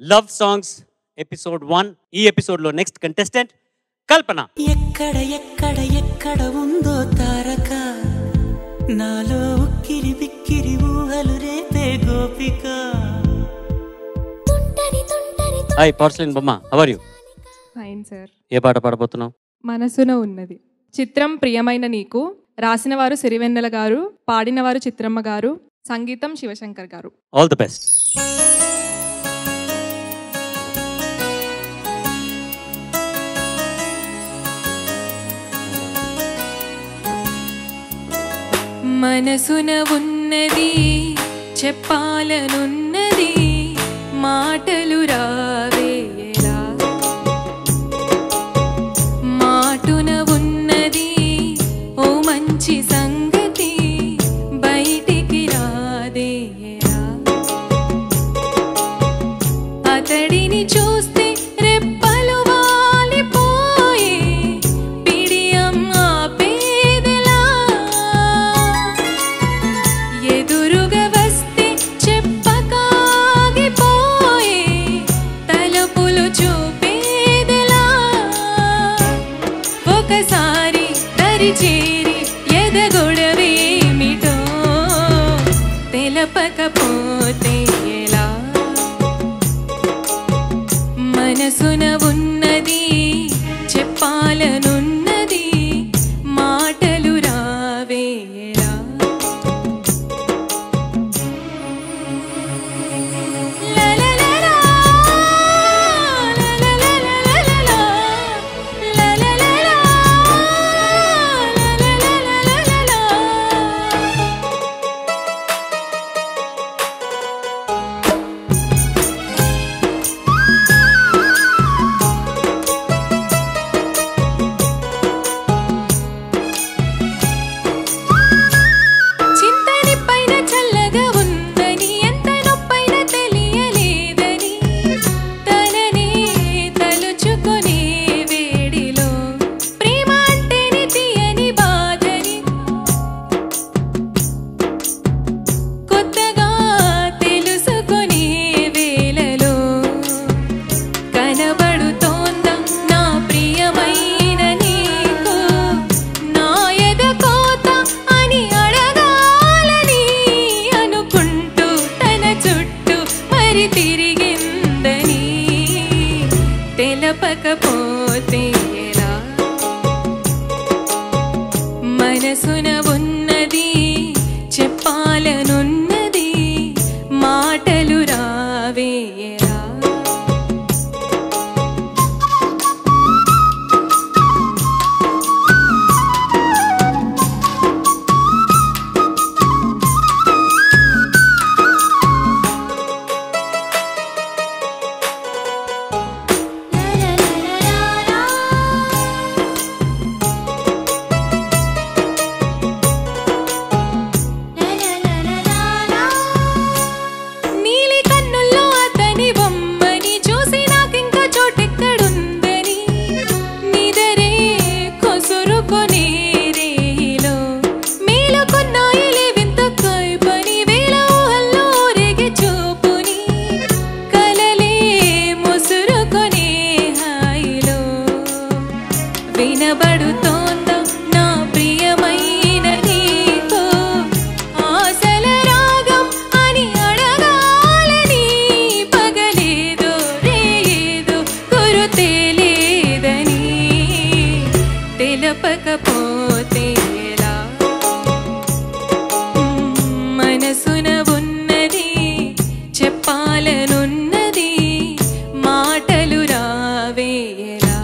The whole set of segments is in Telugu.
Love songs episode 1. ఈ ఎపిసోడ్ లో నెక్స్ట్ కంటెస్టెంట్ కల్పన. ఎక్కడ ఎక్కడ ఎక్కడ ఉందో తారక, నాలో ఉక్కిరి బిక్కిరి ఊహలు రేపే గోపిక. హాయ్ పోర్సిలిన్ బొమ్మ, how are you? Fine sir. ఏ పాట పాడబోతున్నావు? మనసున ఉన్నది. చిత్రం ప్రియమైన నీకు. రాసిన వారు సిరివెన్నెల గారు, పాడినవారు చిత్రమ్మ గారు, సంగీతం శివశంకర్ గారు. All the best. మనసున ఉన్నది చెప్పాలనున్నది, మాటలు రావేలా. మాటున ఉన్నది ఓ మంచి సంగతి, బయటికి రాదేలా. అతడిని చూస్తే రెప్పలు వాలిపోయే, పిడియం ఆపేదెలా. ఎదురుగా వస్తే చెప్పకాగిపోయే, తలుపులు చూపేదెలా. ఒకసారి దరిచేరి ఎదగొడవేమిటో తెలపకపోతే ఎలా. మనసున ఉన్నది చెప్పాలనున్నది, మాటలు రావేలా. లలలలా, లలలలలలా, లలలలా, లలలలలలా. చింతని పైన చల్లగా ఉందని, ఎంత నొప్పైనా తెలియలేదని, తననే తలుచుకునే వేడిలో ప్రేమ అంటేనే తీయని బాధని కొత్తగా తెలుసుకునే వేళలో కనబడుతోందా నా ప్రియమైన నీకు. నా ఎద కోత అని అడగాలని అనుకుంటూ తన చుట్టూ మరి తిరిగిందని తెలపకపోతే ఎలా. మనసున ఉన్నది చెప్పాలనున్నది, మాటలు రావేలా. నీలి కన్నుల్లో అతని బొమ్మని చూసి నాకింకా చోటెక్కడుందని, నిదరే కొసురుకొనే రేయిలో మేలుకున్నాయిలే వింత కైపని, వేల ఊహల్లో రేగి చూపుని కలలే ముసురుకొనే హాయిలో. వినబడుతోందా నా ప్రియమైన నీకు, ఆశల రాగం అని అడగాలని పగలేదో రేయేదో గురుతేలేదని తెలపకపోతే ఎలా. మనసున ఉన్నది చెప్పాలనున్నది, మాటలు రావేలా.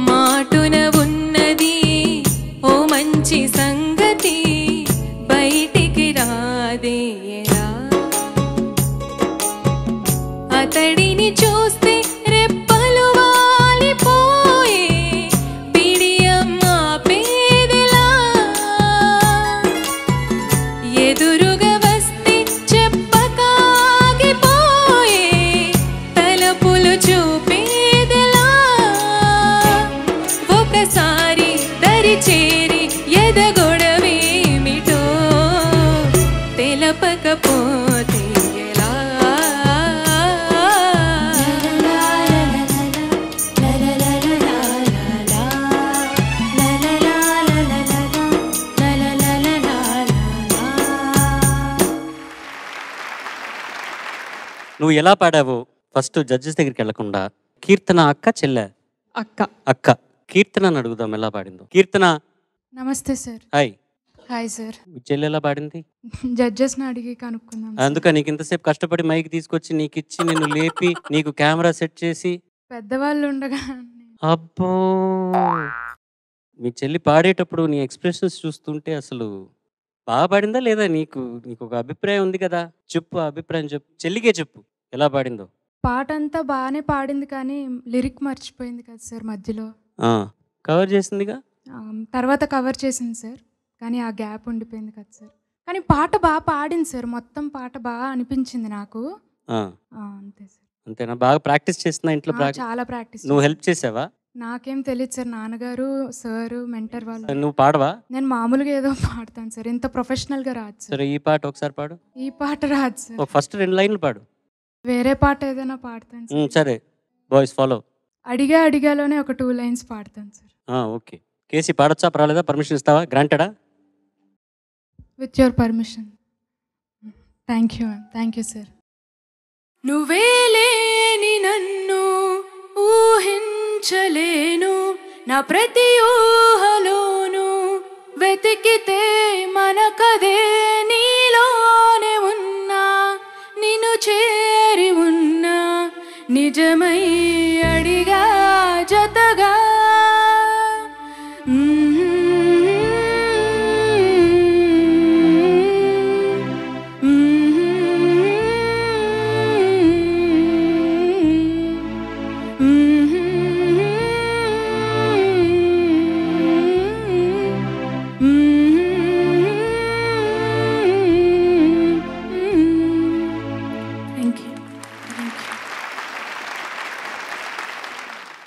మాటున ఉన్నది ఓ మంచి సంగతి, బయటికి రాదేలా. అతడిని చూస్తే రెప్పలు వాలిపోయే, పిడియం ఆపేదెలా. ఎదురుగా వస్తే చెప్పకాగిపోయే, తలుపులు చూపేదెలా. ఒకసారి దరిచేరి ఎదగొడవేమిటో తెలపకపోతే ఎలా. నువ్వు ఎలా పాడావో ఫస్ట్ జడ్జెస్ దగ్గరికి వెళ్లకుండా కీర్తన అక్క చెల్లె అక్క. అక్క కీర్తనని అడుగుదాం ఎలా పాడిందో. కీర్తన నమస్తే సార్. హాయ్. Hi sir. మీ చెల్లె ఎలా పాడింది? జడ్జెస్ని అడిగి కనుక్కుందాం. అందుక నీకు ఇంతసేపు కష్టపడి మైక్ తీసుకొచ్చి నీకు ఇచ్చి నిన్ను లేపి నీకు కెమెరా సెట్ చేసి పెద్దవాళ్ళు ఉండగా అబ్బో మీ చెల్లి పాడేటప్పుడు నీ ఎక్స్ప్రెషన్స్ చూస్తుంటే అసలు బాగా పాడిందా లేదా? నీకు నీకు ఒక అభిప్రాయం ఉంది కదా, చెప్పు అభిప్రాయం చెప్పు, చెల్లికే చెప్పు ఎలా పాడిందో. పాట అంతా బాగానే పాడింది కానీ లిరిక్ మర్చిపోయింది కదా సార్ మధ్యలో. కవర్ చేసిందిగా, తర్వాత కవర్ చేసింది సార్, కానీ ఆ గ్యాప్ ఉండిపోయింది కదా సార్. కానీ పాట బాగా పాడింది సార్, మొత్తం పాట బాగా అనిపించింది నాకు. అంతే సార్. అంతేనా? బాగా ప్రాక్టీస్ చేస్తున్నా ఇంట్లో? చాలా ప్రాక్టీస్. నువ్వు హెల్ప్ చేసావా? నాకేం తెలియదు సార్, నాన్నగారు సార్ మెంటర్ వాళ్ళు. నువ్వు పాడవా? నేను మామూలుగా ఏదో పాడతాను సార్, ఇంత ప్రొఫెషనల్ గా రాదు సార్. సరే ఈ పాట ఒకసారి పాడు. ఈ పాట రాదు సార్. ఫస్ట్ 2 లైన్లు పాడు. వేరే పాట ఏదైనా పాడతాను సార్. సరే బాయ్స్ ఫాలో. అడిగాలోనే ఒక 2 లైన్స్ పాడతాను సార్. ఓకే. కేసీ పాడొచ్చా పర్వాలేదా? పర్మిషన్ ఇస్తావా? గ్రాంటెడా? With your permission. Thank you sir. నువ్వే లేని నన్ను ఊహించలేను, నా ప్రతి ఊహలోను వెతికితే మనకదే నీలోనే ఉన్నా, నిన్ను చేరి ఉన్నా నిజమై అడిగా జతగా.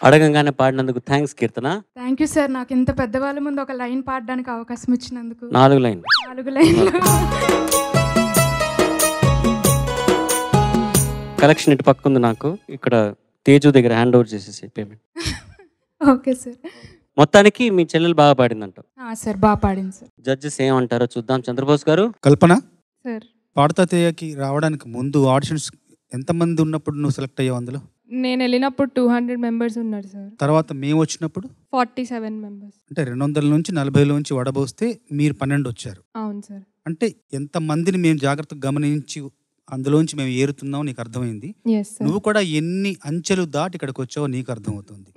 అడగంగానే పాడినందుకు thanks Keerthana. Thank you sir. నాకు ఇంత పెద్దవాళ్ళ ముందు ఒక లైన్ పాడడానికి అవకాశం ఇచ్చినందుకు. 4 లైన్లు. 4 లైన్లు. కలెక్షన్ ఇటు పక్క ఉంది, నాకు ఇక్కడ తేజు దగ్గర హ్యాండ్ ఓవర్ చేసేసి పేమెంట్. Okay sir. మొత్తానికి మీ చెల్లెలు బాగా పాడిందంట సార్. బాగా పాడింది సార్. జడ్జెస్ ఏమంటారో చూద్దాం. చంద్రబోస్ గారు. కల్పన సార్, పాడతా తేయకి రావడానికి ముందు ఆడిషన్స్ ఎంతమంది ఉన్నప్పుడు నువ్వు సెలెక్ట్ అయ్యావు అందులో? నేను వెళ్ళినప్పుడు 200 మెంబర్స్ ఉన్నారు సార్. తర్వాత మేము వచ్చినప్పుడు 47 మెంబర్స్. అంటే 200 నుంచి 40 నుంచి వడబోస్తే మీరు 12 వచ్చారు. అవును సార్. అంటే ఎంతమందిని మేము జాగ్రత్తగా గమనించి అందులోంచి మేము ఏరుతున్నావు నీకు అర్థమైంది. నువ్వు కూడా ఎన్ని అంచెలు దాటి ఇక్కడికి వచ్చావో నీకు అర్థమవుతుంది.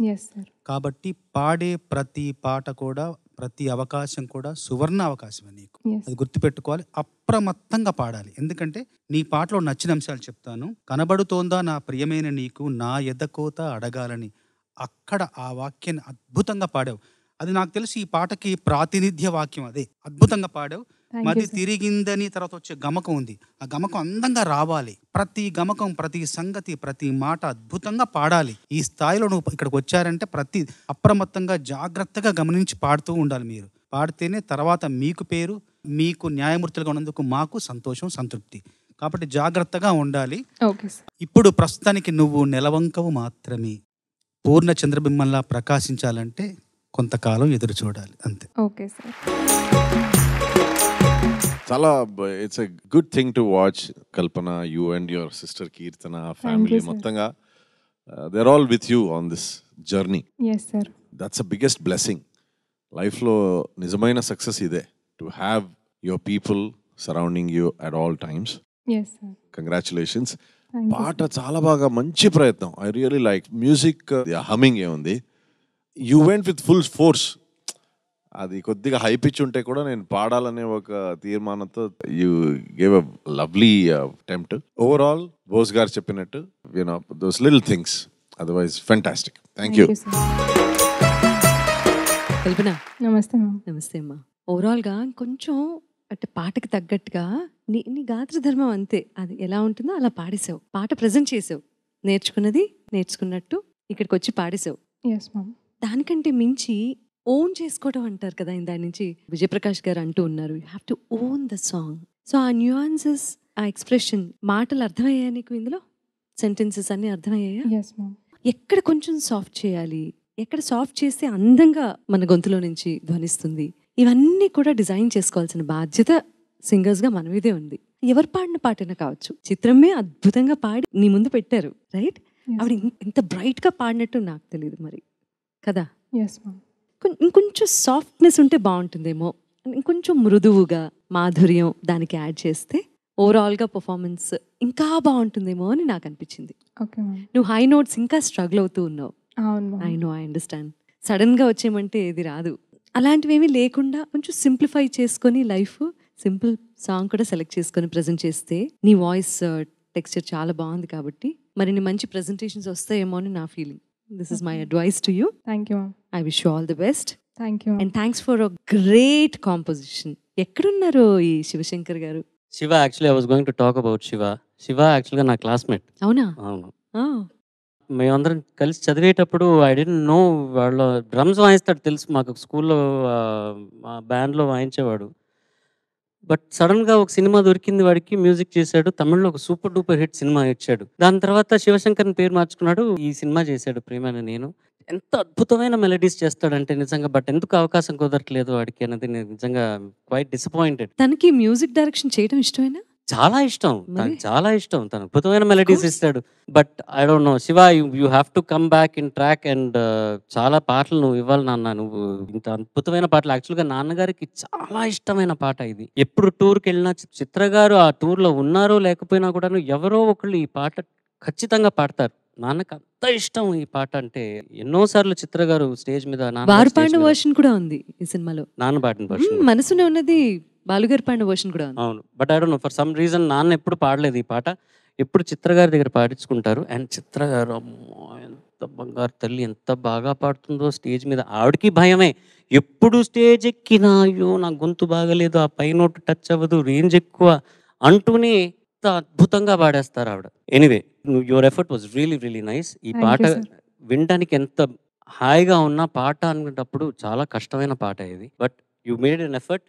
కాబట్టి పాడే ప్రతి పాట కూడా ప్రతి అవకాశం కూడా సువర్ణ అవకాశమే నీకు. అది గుర్తుపెట్టుకోవాలి. అప్రమత్తంగా పాడాలి. ఎందుకంటే నీ పాటలో నచ్చిన అంశాలు చెప్తాను. కనబడుతోందా నా ప్రియమైన నీకు నా ఎదకోత అడగాలని, అక్కడ ఆ వాక్యాన్ని అద్భుతంగా పాడావు. అది నాకు తెలిసి ఈ పాటకి ప్రాతినిధ్య వాక్యం అదే. అద్భుతంగా పాడావు. మది తిరిగిందని తర్వాత వచ్చే గమకం ఉంది. ఆ గమకం అందంగా రావాలి. ప్రతి గమకం, ప్రతి సంగతి, ప్రతి మాట అద్భుతంగా పాడాలి. ఈ స్థాయిలో నువ్వు ఇక్కడికి వచ్చారంటే ప్రతి అప్రమత్తంగా జాగ్రత్తగా గమనించి పాడుతూ ఉండాలి. మీరు పాడితేనే తర్వాత మీకు పేరు, మీకు న్యాయమూర్తులుగా ఉన్నందుకు మాకు సంతోషం, సంతృప్తి. కాబట్టి జాగ్రత్తగా ఉండాలి. ఇప్పుడు ప్రస్తుతానికి నువ్వు నెలవంకవు మాత్రమే. పూర్ణ చంద్రబింబంలా ప్రకాశించాలంటే కొంతకాలం ఎదురు చూడాలి అంతే. Okay sir. చాలా it's a good thing to watch Kalpana, you and your sister Keerthana family మొత్తంగా they are all with you on this journey. That's a biggest blessing లైఫ్లో. నిజమైన సక్సెస్ ఇదే, to have your people surrounding you at all times. Congratulations. పాట చాలా బాగా, మంచి ప్రయత్నం. I really like music. Humming ఏముంది, you went with full force. అది కొద్దిగా హై పిచ్ ఉంటే కూడా నేను పాడాలనే ఒక తీర్మానంతో you gave a lovely attempt. Overall Bose గారు చెప్పినట్టు you know those little things, otherwise fantastic. Thank you. Kalpana నమస్తే. నమస్తే అమ్మా. ఓవరాల్గా కొంచెం అంటే పాటకి తగ్గట్టుగా నీ గాత్ర ధర్మం అంతే, అది ఎలా ఉంటుందో అలా పాడేసావు. పాట ప్రజెంట్ చేసావు. నేర్చుకున్నట్టు ఇక్కడికి వచ్చి పాడేసావు. దానికంటే మించి ఓన్ చేసుకోవడం అంటారు కదా, దాని నుంచి విజయప్రకాష్ గారు అంటూ ఉన్నారు, you have to own the song. So ఆ న్యూయాన్సెస్, ఆ ఎక్స్ప్రెషన్, మాటలు అర్థమయ్యాయా నీకు? ఇందులో సెంటెన్సెస్ అన్ని అర్థమయ్యాయా? ఎక్కడ కొంచెం సాఫ్ట్ చేయాలి, ఎక్కడ సాఫ్ట్ చేస్తే అందంగా మన గొంతులో నుంచి ధ్వనిస్తుంది, ఇవన్నీ కూడా డిజైన్ చేసుకోవాల్సిన బాధ్యత సింగర్స్గా మన మీదే ఉంది. ఎవరు పాడిన పాటైనా కావచ్చు, చిత్రమే అద్భుతంగా పాడి నీ ముందు పెట్టారు, రైట్? ఆవిడ ఇంత బ్రైట్గా పాడినట్టు నాకు తెలియదు మరి కదా. ఇంకొంచెం సాఫ్ట్నెస్ ఉంటే బాగుంటుందేమో, ఇంకొంచెం మృదువుగా మాధుర్యం దానికి యాడ్ చేస్తే ఓవరాల్గా పర్ఫార్మెన్స్ ఇంకా బాగుంటుందేమో అని నాకు అనిపించింది. నువ్వు హై నోట్స్ ఇంకా స్ట్రగుల్ అవుతూ ఉన్నావు. I know, I understand. సడన్గా వచ్చేయమంటే ఇది రాదు. అలాంటివి ఏమీ లేకుండా కొంచెం సింప్లిఫై చేసుకొని లైఫ్, సింపుల్ సాంగ్ కూడా సెలెక్ట్ చేసుకొని ప్రజెంట్ చేస్తే నీ వాయిస్ టెక్స్చర్ చాలా బాగుంది. కాబట్టి మరిన్ని మంచి ప్రజెంటేషన్స్ వస్తాయేమో అని నా feeling. This is my advice to you. Thank you. I wish you all the best. Thank you. And thanks for a great composition. ఎక్కడున్నారు ఈ శివశంకర్ గారు? Shiva, actually I was going to talk about Shiva. Shiva యాక్చువల్గా నా క్లాస్మేట్. అవునా? అవును. మేమందరం కలిసి చదివేటప్పుడు ఐ డోంట్ నో వాళ్ళ డ్రమ్స్ వాయిస్తాడు తెలుసు మాకు, స్కూల్లో బ్యాండ్లో వాయించేవాడు. బట్ సడన్గా ఒక సినిమా దొరికింది వాడికి, మ్యూజిక్ చేశాడు, తమిళ్లో ఒక సూపర్ డూపర్ హిట్ సినిమా ఇచ్చాడు. దాని తర్వాత శివశంకర్ని పేరు మార్చుకున్నాడు, ఈ సినిమా చేశాడు ప్రేమైన నేను. ఎంత అద్భుతమైన మెలడీస్ చేస్తాడంటే నిజంగా, బట్ ఎందుకు అవకాశం కుదరట్లేదు వాడికి అన్నది నేను నిజంగా క్వైట్ డిసప్పాయింటెడ్. తనకి మ్యూజిక్ డైరెక్షన్ చేయడం ఇష్టమేనా? చాలా ఇష్టం, తనకు చాలా ఇష్టం. తను అద్భుతమైన మెలడీస్ ఇస్తాడు. But I don't know Shiva, you have to come back in track and చాలా పాటలు నువ్వు ఇవ్వాలి నాన్న. నువ్వు ఇంత అద్భుతమైన పాటలు, యాక్చువల్గా నాన్నగారికి చాలా ఇష్టమైన పాట ఇది. ఎప్పుడు టూర్కి వెళ్ళినా చిత్ర గారు ఆ టూర్లో ఉన్నారో లేకపోయినా కూడా ఎవరో ఒకళ్ళు ఈ పాట ఖచ్చితంగా పాడతారు. నాన్నకు అంత ఇష్టం ఈ పాట అంటే. ఎన్నోసార్లు చిత్ర గారు స్టేజ్ మీద వారు పాడిన వర్షన్ కూడా ఉంది ఈ సినిమాలో. నాన్న పాడిన వర్షన్, మనసునే ఉన్నది బాలుగారు పాడిన వర్షన్ కూడా ఉంది. అవును. But I don't know for some reason నాన్న ఎప్పుడు పాడలేదు ఈ పాట. ఎప్పుడు చిత్ర గారి దగ్గర పాడించుకుంటారు. అండ్ చిత్ర గారు అమ్మో ఎంత బంగారు తల్లి, ఎంత బాగా పాడుతుందో స్టేజ్ మీద. ఆవిడకి భయమే, ఎప్పుడు స్టేజ్ ఎక్కినా అయ్యో నా గొంతు బాగలేదు, ఆ పై నోటు టచ్ అవ్వదు, రేంజ్ ఎక్కువ అంటూనే ఎంత అద్భుతంగా పాడేస్తారు ఆవిడ. Anyway, your effort was really really nice. ఈ పాట వినడానికి ఎంత హాయిగా ఉన్న పాట అనుకున్నప్పుడు చాలా కష్టమైన పాట ఇది. But you made an effort.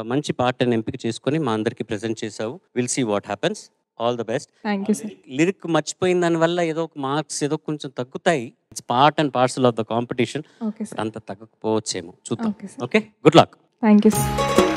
మంచి పాటని ఎంపిక చేసుకొని మా అందరికి ప్రెజెంట్ చేసావు. Will see what happens. All the best. Thank you sir. Lyric మర్చిపోయిన దానివల్ల ఏదో ఒక మార్క్స్ ఏదో కొంచెం తగ్గుతాయి. It's part and parcel of the competition. అంత తగ్గకపోవచ్చేమో చూద్దాం. Okay, good luck. Thank you sir.